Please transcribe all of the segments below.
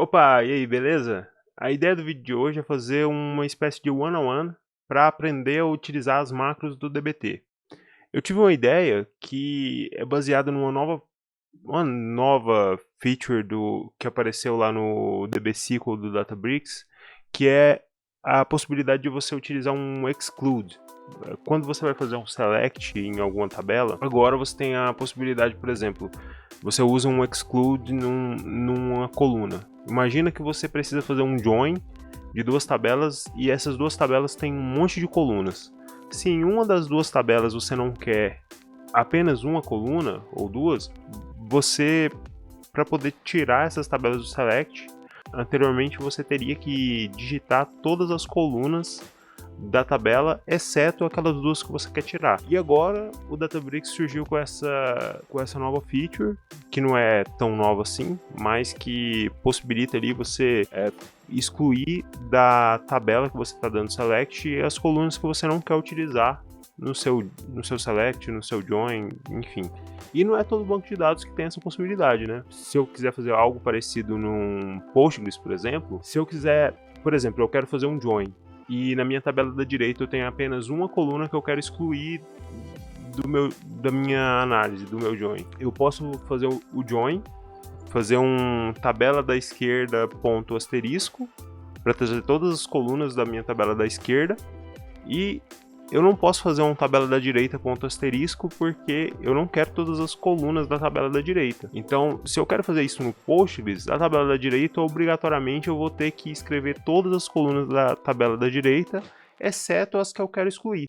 Opa, e aí, beleza? A ideia do vídeo de hoje é fazer uma espécie de one-on-one para aprender a utilizar as macros do DBT. Eu tive uma ideia que é baseada numa nova feature que apareceu lá no DB-SQL do Databricks, que é a possibilidade de você utilizar um exclude. Quando você vai fazer um select em alguma tabela, agora você tem a possibilidade, por exemplo, você usa um exclude numa coluna. Imagina que você precisa fazer um join de duas tabelas e essas duas tabelas têm um monte de colunas. Se em uma das duas tabelas você não quer apenas uma coluna ou duas, você, para poder tirar essas tabelas do select, anteriormente você teria que digitar todas as colunas da tabela, exceto aquelas duas que você quer tirar. E agora o Databricks surgiu com essa nova feature, que não é tão nova assim, mas que possibilita ali você excluir da tabela que você está dando select as colunas que você não quer utilizar no seu select, no seu join, enfim. E não é todo banco de dados que tem essa possibilidade, né? Se eu quiser fazer algo parecido num Postgres, por exemplo, se eu quiser, por exemplo, eu quero fazer um join e na minha tabela da direita eu tenho apenas uma coluna que eu quero excluir da minha análise, do meu join. Eu posso fazer o join, fazer um tabela da esquerda ponto asterisco para trazer todas as colunas da minha tabela da esquerda, e eu não posso fazer uma tabela da direita ponto asterisco porque eu não quero todas as colunas da tabela da direita. Então, se eu quero fazer isso no Postgres, a tabela da direita, obrigatoriamente eu vou ter que escrever todas as colunas da tabela da direita, exceto as que eu quero excluir.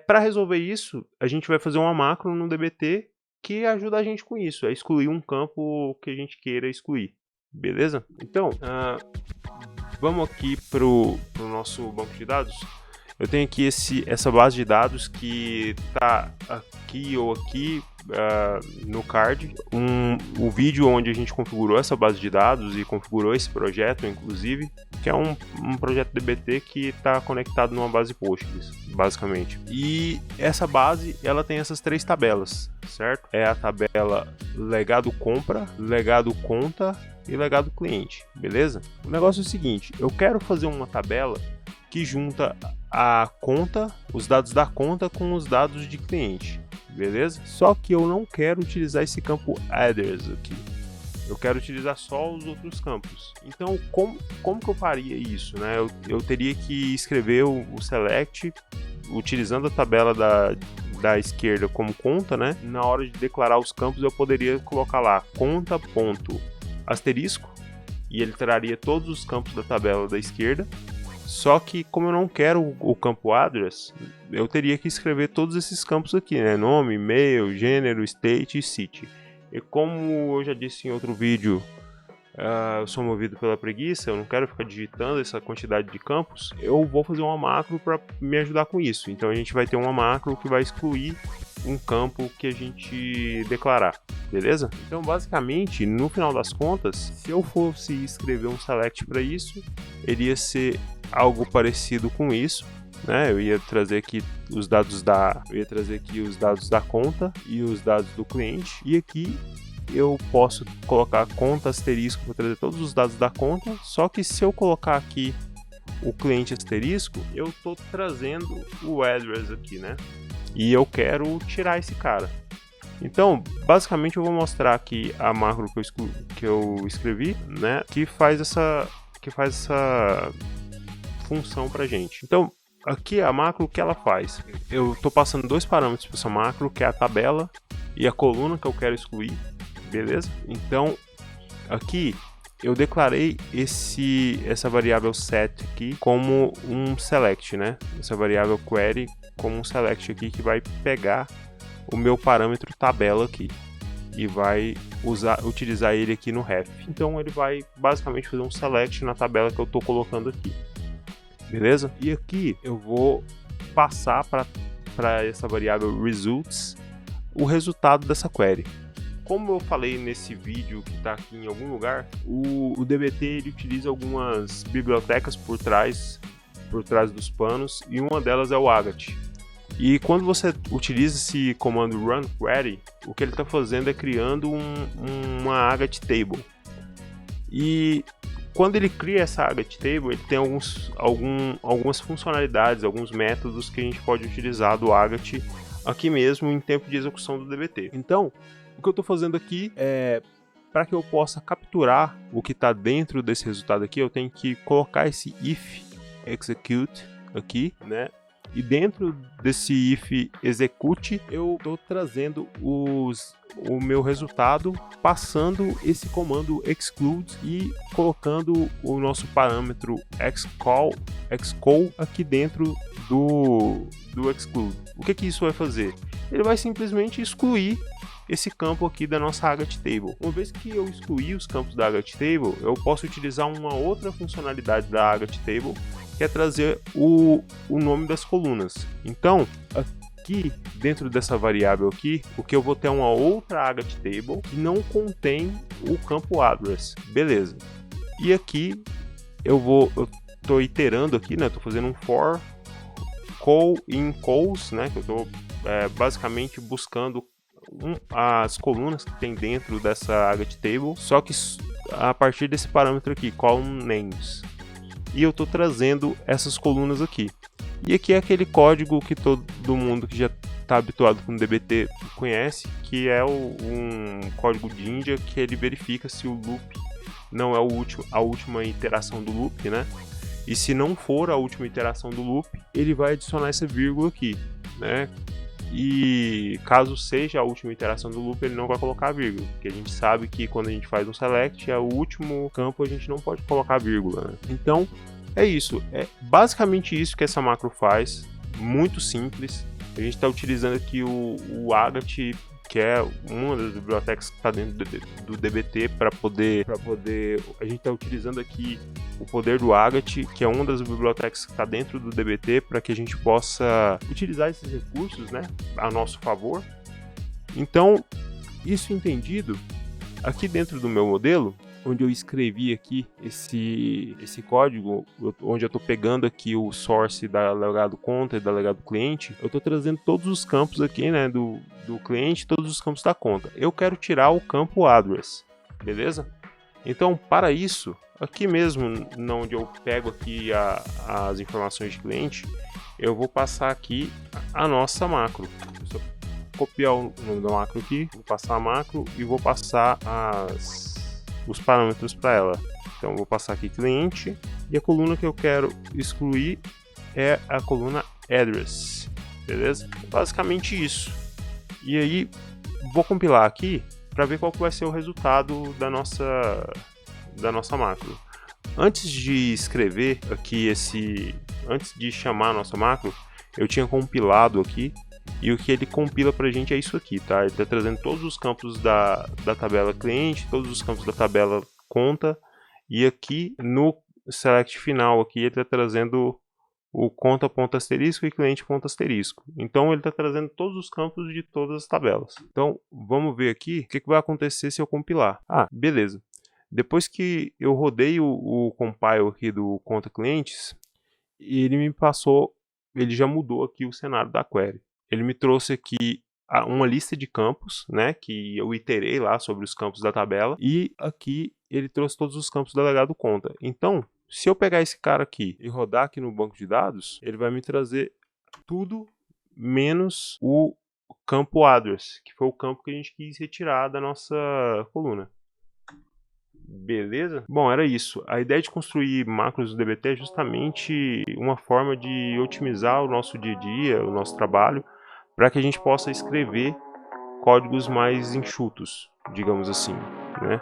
Para resolver isso, a gente vai fazer uma macro no DBT que ajuda a gente com isso, a excluir um campo que a gente queira excluir. Beleza? Então, vamos aqui para o nosso banco de dados. Eu tenho aqui essa base de dados que está aqui ou aqui no card. O vídeo onde a gente configurou essa base de dados e configurou esse projeto, inclusive, que é um projeto DBT que está conectado numa base Postgres, basicamente. E essa base, ela tem essas três tabelas, certo? É a tabela legado compra, legado conta e legado cliente, beleza? O negócio é o seguinte, eu quero fazer uma tabela que junta a conta, os dados da conta com os dados de cliente, beleza? Só que eu não quero utilizar esse campo adders aqui. Eu quero utilizar só os outros campos. Então, como que eu faria isso, né? Eu teria que escrever o select utilizando a tabela da esquerda como conta, né? Na hora de declarar os campos, eu poderia colocar lá conta ponto asterisco e ele traria todos os campos da tabela da esquerda. Só que como eu não quero o campo address, eu teria que escrever todos esses campos aqui, né? Nome, e-mail, gênero, state e city. E como eu já disse em outro vídeo, eu sou movido pela preguiça, eu não quero ficar digitando essa quantidade de campos, eu vou fazer uma macro para me ajudar com isso. Então a gente vai ter uma macro que vai excluir um campo que a gente declarar, beleza? Então basicamente, no final das contas, se eu fosse escrever um select para isso, ele ia ser algo parecido com isso, né? Eu ia trazer aqui os dados da conta e os dados do cliente, e aqui eu posso colocar conta asterisco para trazer todos os dados da conta, só que se eu colocar aqui o cliente asterisco, eu estou trazendo o address aqui, né? E eu quero tirar esse cara. Então, basicamente eu vou mostrar aqui a macro que eu escrevi, né? Que faz essa função pra gente. Então, aqui a macro, o que ela faz? Eu estou passando dois parâmetros para essa macro, que é a tabela e a coluna que eu quero excluir, beleza? Então, aqui eu declarei essa variável set aqui como um select, né? Essa variável query como um select aqui que vai pegar o meu parâmetro tabela aqui e vai utilizar ele aqui no ref. Então ele vai basicamente fazer um select na tabela que eu estou colocando aqui, beleza? E aqui eu vou passar para essa variável results o resultado dessa query. Como eu falei nesse vídeo que está aqui em algum lugar, o DBT ele utiliza algumas bibliotecas por trás dos panos, e uma delas é o Agat. E quando você utiliza esse comando run query, o que ele está fazendo é criando uma Agat table. E quando ele cria essa Agate Table, ele tem algumas funcionalidades, alguns métodos que a gente pode utilizar do Agate aqui mesmo em tempo de execução do DBT. Então, o que eu estou fazendo aqui é, para que eu possa capturar o que está dentro desse resultado aqui, eu tenho que colocar esse if execute aqui, né? E dentro desse if execute, eu estou trazendo o meu resultado, passando esse comando exclude e colocando o nosso parâmetro xcall aqui dentro do exclude. O que isso vai fazer? Ele vai simplesmente excluir esse campo aqui da nossa Agate Table. Uma vez que eu excluir os campos da Agate Table, eu posso utilizar uma outra funcionalidade da Agate Table, que é trazer o nome das colunas. Então, aqui dentro dessa variável aqui, porque eu vou ter uma outra Agate Table que não contém o campo address. Beleza. E aqui eu estou iterando aqui, né? Estou fazendo um for call in calls, né? Que eu estou basicamente buscando as colunas que tem dentro dessa Agate Table, só que a partir desse parâmetro aqui, column names. E eu estou trazendo essas colunas aqui. E aqui é aquele código que todo mundo que já está habituado com o DBT conhece, que é um código Jinja que ele verifica se o loop não é a última iteração do loop, né? E se não for a última iteração do loop, ele vai adicionar essa vírgula aqui, né? E caso seja a última iteração do loop, ele não vai colocar a vírgula, porque a gente sabe que quando a gente faz um select, é o último campo, a gente não pode colocar a vírgula, né? Então, é isso. É basicamente isso que essa macro faz, muito simples. A gente está utilizando aqui o Agate, que é uma das bibliotecas que está dentro do DBT para poder... A gente está utilizando aqui o poder do Agate, que é uma das bibliotecas que está dentro do DBT, para que a gente possa utilizar esses recursos, né, a nosso favor. Então, isso entendido, aqui dentro do meu modelo, onde eu escrevi aqui esse código, onde eu estou pegando aqui o source da legado conta e da legado cliente, eu estou trazendo todos os campos aqui, né, do cliente, todos os campos da conta. Eu quero tirar o campo address, beleza? Então, para isso, aqui mesmo, onde eu pego aqui as informações de cliente, eu vou passar aqui a nossa macro. Eu só copiar o nome da macro aqui, vou passar a macro e vou passar os parâmetros para ela. Então, vou passar aqui cliente e a coluna que eu quero excluir é a coluna address, beleza? Basicamente isso. E aí, vou compilar aqui para ver qual que vai ser o resultado da nossa macro. Antes de escrever aqui antes de chamar a nossa macro, eu tinha compilado aqui, e o que ele compila pra gente é isso aqui, tá? Ele está trazendo todos os campos da tabela cliente, todos os campos da tabela conta, e aqui no select final aqui ele está trazendo o conta ponto asterisco e cliente ponto asterisco. Então ele está trazendo todos os campos de todas as tabelas. Então vamos ver aqui o que vai acontecer se eu compilar. Ah, beleza. Depois que eu rodei o compile aqui do conta clientes, ele já mudou aqui o cenário da query. Ele me trouxe aqui uma lista de campos, né, que eu iterei lá sobre os campos da tabela, e aqui ele trouxe todos os campos da legado conta. Então, se eu pegar esse cara aqui e rodar aqui no banco de dados, ele vai me trazer tudo menos o campo address, que foi o campo que a gente quis retirar da nossa coluna. Beleza? Bom, era isso. A ideia de construir macros do DBT é justamente uma forma de otimizar o nosso dia a dia, o nosso trabalho, para que a gente possa escrever códigos mais enxutos, digamos assim, né?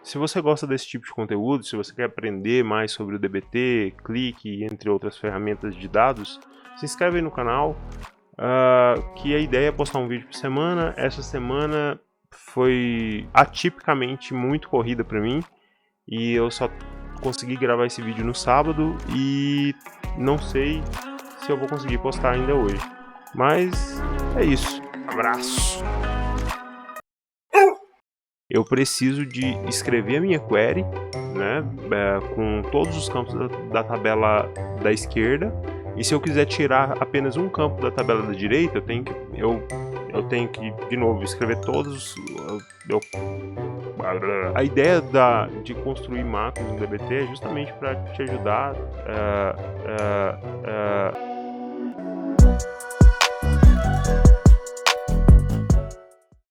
Se você gosta desse tipo de conteúdo, se você quer aprender mais sobre o DBT, Qlik, entre outras ferramentas de dados, se inscreve aí no canal, que a ideia é postar um vídeo por semana. Essa semana foi atipicamente muito corrida para mim, e eu só consegui gravar esse vídeo no sábado, e não sei se eu vou conseguir postar ainda hoje. Mas é isso. Abraço! Eu preciso de escrever a minha query, né, com todos os campos da tabela da esquerda, e se eu quiser tirar apenas um campo da tabela da direita, eu tenho que, de novo, escrever todos. Eu, a ideia de construir macros no DBT é justamente para te ajudar